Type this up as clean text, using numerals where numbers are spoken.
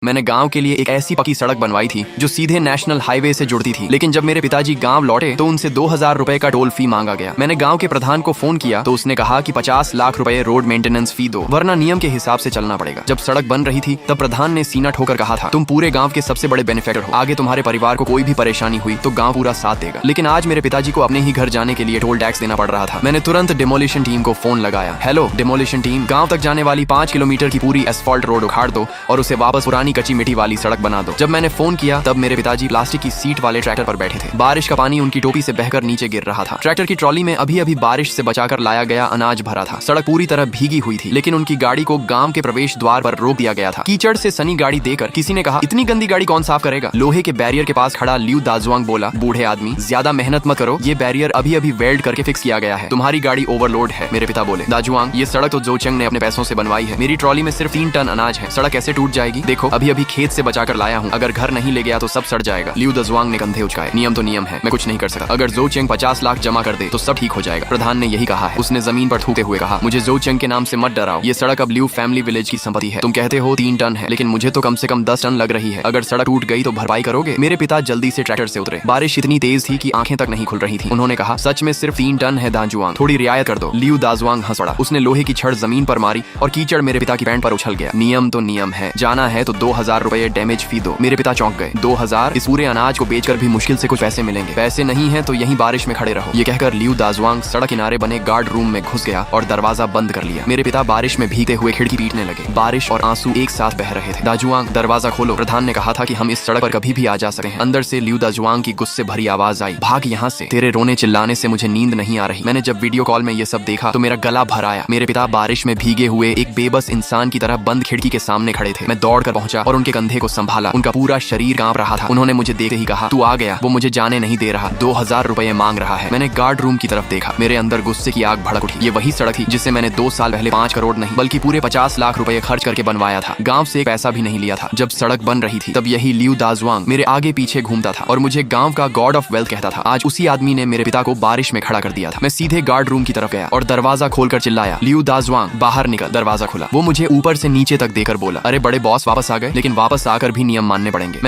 मैंने गांव के लिए एक ऐसी पक्की सड़क बनवाई थी जो सीधे नेशनल हाईवे से जुड़ती थी, लेकिन जब मेरे पिताजी गांव लौटे तो उनसे 2000 रुपए का टोल फी मांगा गया। मैंने गांव के प्रधान को फोन किया तो उसने कहा कि 50 लाख रुपए रोड मेंटेनेंस फी दो, वरना नियम के हिसाब से चलना पड़ेगा। जब सड़क बन रही थी तब प्रधान ने सीना ठोकर कहा था, तुम पूरे गाँव के सबसे बड़े बेनिफिशियर हो, आगे तुम्हारे परिवार को कोई भी परेशानी हुई तो गाँव पूरा साथ देगा। लेकिन आज मेरे पिताजी को अपने ही घर जाने के लिए टोल टैक्स देना पड़ रहा था। मैंने तुरंत डिमोलिशन टीम को फोन लगाया। हेलो डिमोलिशन टीम, गाँव तक जाने वाली 5 किलोमीटर की पूरी एस्फॉल्ट रोड उखाड़ दो और उसे वापस पुरानी कच्ची मिट्टी वाली सड़क बना दो। जब मैंने फोन किया तब मेरे पिताजी प्लास्टिक की सीट वाले ट्रैक्टर पर बैठे थे। बारिश का पानी उनकी टोपी से बहकर नीचे गिर रहा था। ट्रैक्टर की ट्रॉली में अभी अभी बारिश से बचाकर लाया गया अनाज भरा था। सड़क पूरी तरह भीगी हुई थी, लेकिन उनकी गाड़ी को गांव के प्रवेश द्वार पर रोक दिया गया था। कीचड़ से सनी गाड़ी देकर किसी ने कहा, इतनी गंदी गाड़ी कौन साफ करेगा। लोहे के बैरियर के पास खड़ा लियू दाजुआंग बोला, बूढ़े आदमी ज्यादा मेहनत मत करो, ये बैरियर अभी अभी वेल्ड करके फिक्स किया गया है, तुम्हारी गाड़ी ओवरलोड है। मेरे पिता बोले, दाजुआंग ये सड़क तो जोचंग ने अपने पैसों से बनवाई है, मेरी ट्रॉली में सिर्फ 3 टन अनाज है, सड़क कैसे टूट जाएगी। देखो अभी अभी खेत से बचाकर लाया हूँ, अगर घर नहीं ले गया तो सब सड़ जाएगा। लियू दाजुआंग ने कंधे उचकाए, नियम तो नियम है, मैं कुछ नहीं कर सकता। अगर जोचेंग 50 लाख जमा कर दे तो सब ठीक हो जाएगा। प्रधान ने यही कहा है। उसने जमीन पर थूकते हुए कहा, मुझे जोचेंग के नाम से मत डराओ, ये सड़क अब लियू फैमिली विलेज की संपत्ति है। तुम कहते हो 3 टन है, लेकिन मुझे तो कम से कम 10 टन लग रही है। अगर सड़क टूट गई तो भरपाई करोगे। मेरे पिता जल्दी से ट्रैक्टर से उतरे। बारिश इतनी तेज थी कि आंखें तक नहीं खुल रही थी। उन्होंने कहा, सच में सिर्फ 3 टन है दाजुआंग, थोड़ी रियायत कर दो। लियू दाजुआंग हंस पड़ा। उसने लोहे की छड़ जमीन पर मारी और कीचड़ मेरे पिता की पैंट पर उछल गया। नियम तो नियम है, जाना है तो 2000 रुपए डैमेज फी दो। मेरे पिता चौंक गए। 2000? इस पूरे अनाज को बेचकर भी मुश्किल से कुछ पैसे मिलेंगे। पैसे नहीं है तो यहीं बारिश में खड़े रहो। ये कहकर लियू दाजुआंग सड़क किनारे बने गार्ड रूम में घुस गया और दरवाजा बंद कर लिया। मेरे पिता बारिश में भीगते हुए खिड़की पीटने लगे। बारिश और आंसू एक साथ बह रहे थे। दाजुआंग दरवाजा खोलो, प्रधान ने कहा था कि हम इस सड़क पर कभी भी आ जा सकते हैं। अंदर से लियू दाजुआंग की गुस्से भरी आवाज आई, भाग यहाँ से, तेरे रोने चिल्लाने से मुझे नींद नहीं आ रही। मैंने जब वीडियो कॉल में ये सब देखा तो मेरा गला भर आया। मेरे पिता बारिश में भीगे हुए एक बेबस इंसान की तरह बंद खिड़की के सामने खड़े थे। मैं दौड़ कर पहुंचा और उनके कंधे को संभाला। उनका पूरा शरीर कांप रहा था। उन्होंने मुझे देखते ही कहा, तू आ गया, वो मुझे जाने नहीं दे रहा, 2000 रुपए मांग रहा है। मैंने गार्ड रूम की तरफ देखा। मेरे अंदर गुस्से की आग भड़क उठी। ये वही सड़क थी जिसे मैंने 2 साल पहले 5 करोड़ नहीं बल्कि पूरे 50 लाख रुपए खर्च करके बनवाया था। गांव से एक पैसा भी नहीं लिया था। जब सड़क बन रही थी तब यही लियू दाजुआंग मेरे आगे पीछे घूमता था और मुझे गांव का गॉड ऑफ वेल्थ कहता था। आज उसी आदमी ने मेरे पिता को बारिश में खड़ा कर दिया था। मैं सीधे गार्ड रूम की तरफ गया और दरवाजा खोलकर चिल्लाया, लियू दाजुआंग बाहर निकल। दरवाजा खुला। वो मुझे ऊपर से नीचे तक देकर बोला, अरे बड़े बॉस वापस आ गए, लेकिन वापस आकर भी नियम मानने पड़ेंगे।